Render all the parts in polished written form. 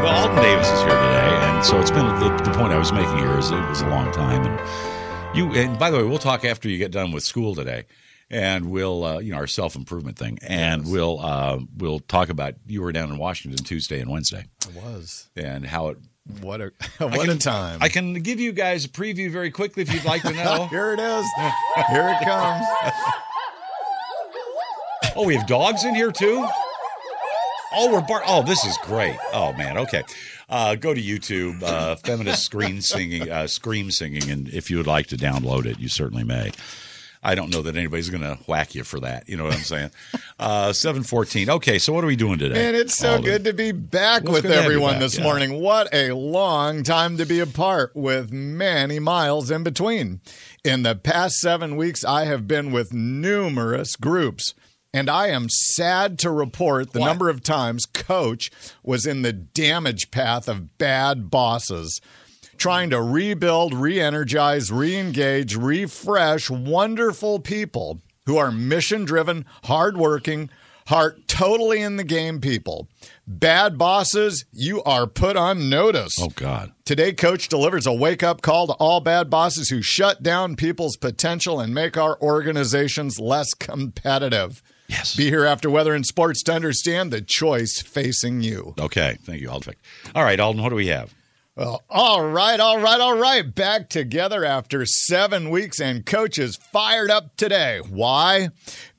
Well, Alden Davis is here today, and so it's been the point I was making here is it was a long time, and by the way, we'll talk after you get done with school today, and we'll our self-improvement thing, and we'll talk about you were down in Washington Tuesday and Wednesday. I was, and how it. What a time! I can give you guys a preview very quickly if you'd like to know. Here it is. Here it comes. Oh, we have dogs in here too? Oh, this is great. Oh, man. Okay. Go to YouTube, Feminist Scream Singing, and if you would like to download it, you certainly may. I don't know that anybody's going to whack you for that. You know what I'm saying? 7:14. Okay, so what are we doing today? And it's so good to be back with everyone this morning. What a long time to be apart with many miles in between. In the past 7 weeks, I have been with numerous groups. And I am sad to report the number of times Coach was in the damage path of bad bosses, trying to rebuild, re-energize, re-engage, refresh wonderful people who are mission-driven, hardworking, heart totally in the game people. Bad bosses, you are put on notice. Oh, God. Today, Coach delivers a wake-up call to all bad bosses who shut down people's potential and make our organizations less competitive. Yes. Be here after Weather and Sports to understand the choice facing you. Okay. Thank you, Alden. All right, Alden, what do we have? Well, all right. Back together after 7 weeks, and Coach is fired up today. Why?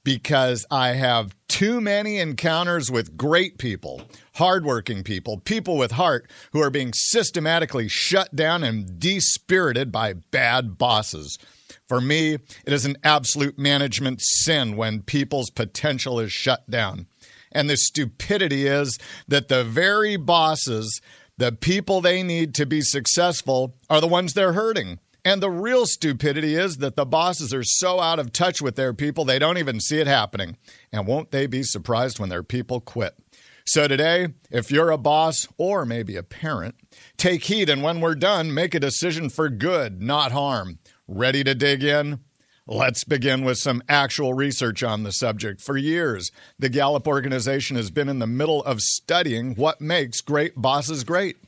Because I have too many encounters with great people, hardworking people, people with heart who are being systematically shut down and dispirited by bad bosses. For me, it is an absolute management sin when people's potential is shut down. And the stupidity is that the very bosses, the people they need to be successful, are the ones they're hurting. And the real stupidity is that the bosses are so out of touch with their people, they don't even see it happening. And won't they be surprised when their people quit? So today, if you're a boss or maybe a parent, take heed, and when we're done, make a decision for good, not harm. Ready to dig in? Let's begin with some actual research on the subject. For years, the Gallup organization has been in the middle of studying what makes great bosses great.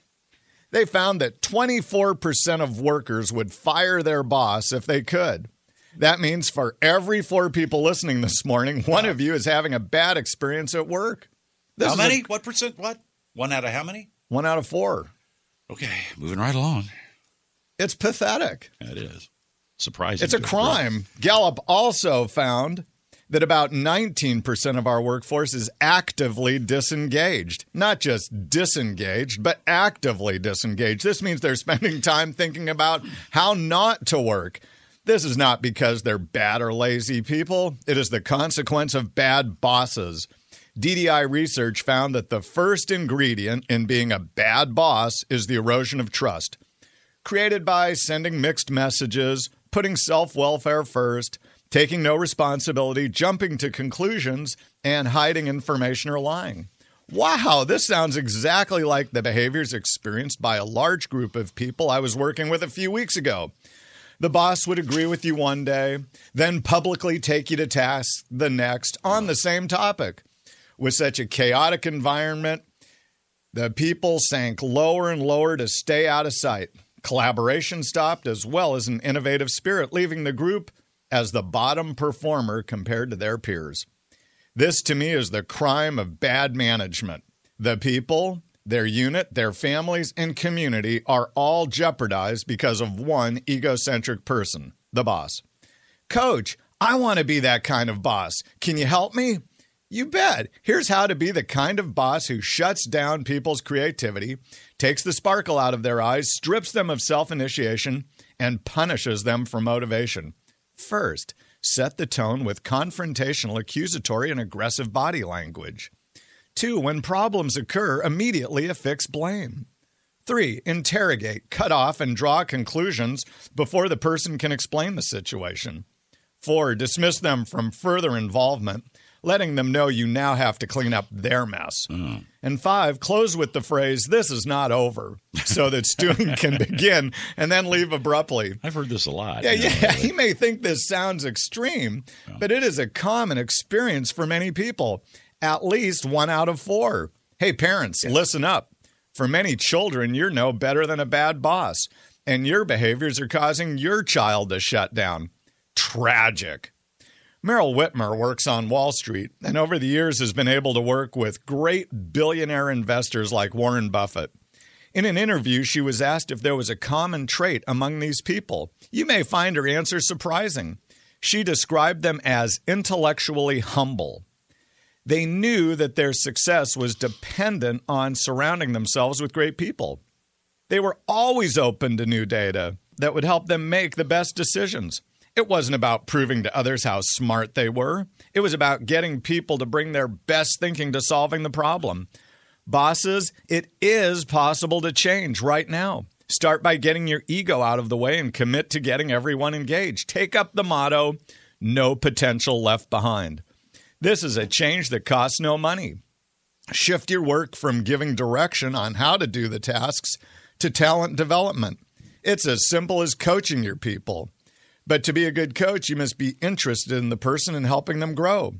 They found that 24% of workers would fire their boss if they could. That means for every 4 people listening this morning, one of you is having a bad experience at work. How many? What percent? What? 1 out of how many? 1 out of 4. Okay, moving right along. It's pathetic. It is. Surprising. It's a crime. Gallup also found that about 19% of our workforce is actively disengaged. Not just disengaged, but actively disengaged. This means they're spending time thinking about how not to work. This is not because they're bad or lazy people. It is the consequence of bad bosses. DDI research found that the first ingredient in being a bad boss is the erosion of trust, created by sending mixed messages, putting self-welfare first, taking no responsibility, jumping to conclusions, and hiding information or lying. Wow, this sounds exactly like the behaviors experienced by a large group of people I was working with a few weeks ago. The boss would agree with you one day, then publicly take you to task the next on the same topic. With such a chaotic environment, the people sank lower and lower to stay out of sight. Collaboration stopped, as well as an innovative spirit, leaving the group as the bottom performer compared to their peers. This, to me, is the crime of bad management. The people, their unit, their families, and community are all jeopardized because of one egocentric person, the boss. Coach, I want to be that kind of boss. Can you help me? You bet. Here's how to be the kind of boss who shuts down people's creativity, takes the sparkle out of their eyes, strips them of self-initiation, and punishes them for motivation. First, set the tone with confrontational, accusatory, and aggressive body language. 2, when problems occur, immediately affix blame. 3, interrogate, cut off, and draw conclusions before the person can explain the situation. 4, dismiss them from further involvement, letting them know you now have to clean up their mess. And 5, close with the phrase, "This is not over," so that stewing can begin, and then leave abruptly. I've heard this a lot. Yeah. You may think this sounds extreme, but it is a common experience for many people. At least 1 out of 4. Hey, parents, listen up. For many children, you're no better than a bad boss, and your behaviors are causing your child to shut down. Tragic. Merrill Whitmer works on Wall Street and over the years has been able to work with great billionaire investors like Warren Buffett. In an interview, she was asked if there was a common trait among these people. You may find her answer surprising. She described them as intellectually humble. They knew that their success was dependent on surrounding themselves with great people. They were always open to new data that would help them make the best decisions. It wasn't about proving to others how smart they were. It was about getting people to bring their best thinking to solving the problem. Bosses, it is possible to change right now. Start by getting your ego out of the way and commit to getting everyone engaged. Take up the motto, no potential left behind. This is a change that costs no money. Shift your work from giving direction on how to do the tasks to talent development. It's as simple as coaching your people. But to be a good coach, you must be interested in the person and helping them grow.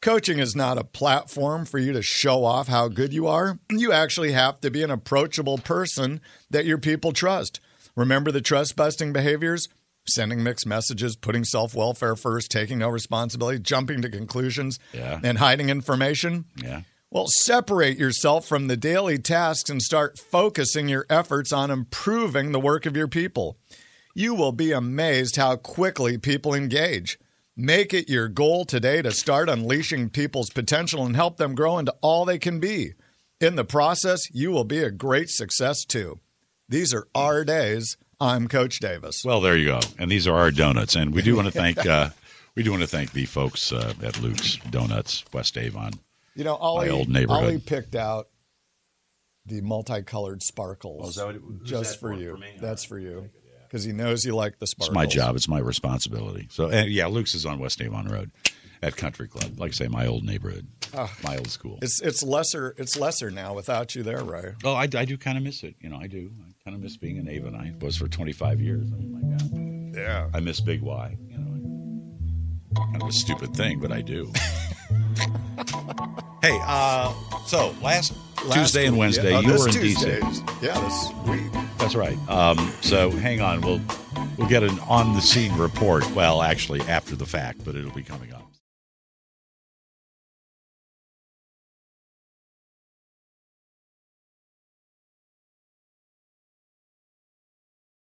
Coaching is not a platform for you to show off how good you are. You actually have to be an approachable person that your people trust. Remember the trust-busting behaviors? Sending mixed messages, putting self-welfare first, taking no responsibility, jumping to conclusions, and hiding information? Yeah. Well, separate yourself from the daily tasks and start focusing your efforts on improving the work of your people. You will be amazed how quickly people engage. Make it your goal today to start unleashing people's potential and help them grow into all they can be. In the process, you will be a great success too. These are our days. I'm Coach Davis. Well, there you go. And these are our donuts. And we do want to thank the folks at Luke's Donuts, West Avon. You know, my old neighborhood. Ollie picked out the multicolored sparkles just for you. That's for you. Because he knows you like the sparkles. It's my job. It's my responsibility. So, Luke's is on West Avon Road at Country Club. Like I say, my old neighborhood, my old school. It's lesser. It's lesser now without you there, Ray. Oh, I do kind of miss it. I do. I kind of miss being an Avonite. I was for 25 years. Oh my God. Yeah. I miss Big Y. Kind of a stupid thing, but I do. Hey, so last Tuesday and Wednesday, you were in D.C. Yeah, this week. That's right. So hang on. We'll get an on-the-scene report. Well, actually, after the fact, but it'll be coming up.